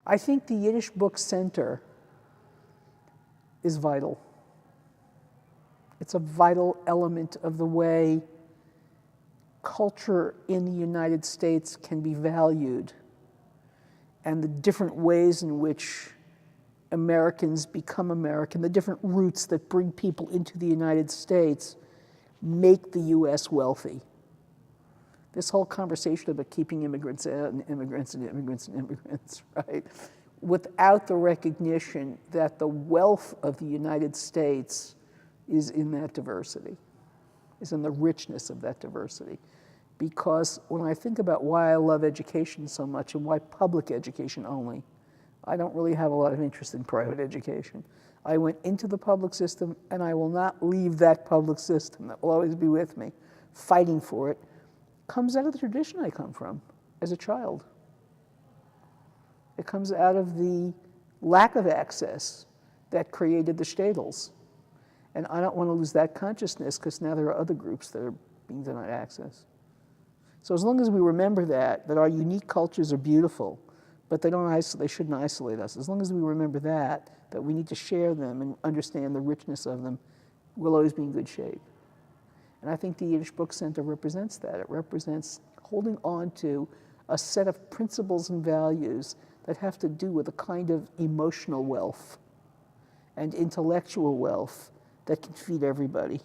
I think the Yiddish Book Center is vital. It's a vital element of the way culture in the United States can be valued and the different ways in which Americans become American, the different routes that bring people into the United States make the US wealthy. This whole conversation about keeping immigrants out and immigrants and immigrants and immigrants, right? Without the recognition that the wealth of the United States is in that diversity, is in the richness of that diversity. Because when I think about why I love education so much and why public education only, I don't really have a lot of interest in private education. I went into the public system and I will not leave that public system. That will always be with me. Fighting for it comes out of the tradition I come from as a child. It comes out of the lack of access that created the shtetls. And I don't want to lose that consciousness because now there are other groups that are being denied access. So as long as we remember that our unique cultures are beautiful, but they shouldn't isolate us. As long as we remember that we need to share them and understand the richness of them, we'll always be in good shape. And I think the Yiddish Book Center represents that. It represents holding on to a set of principles and values that have to do with a kind of emotional wealth and intellectual wealth that can feed everybody.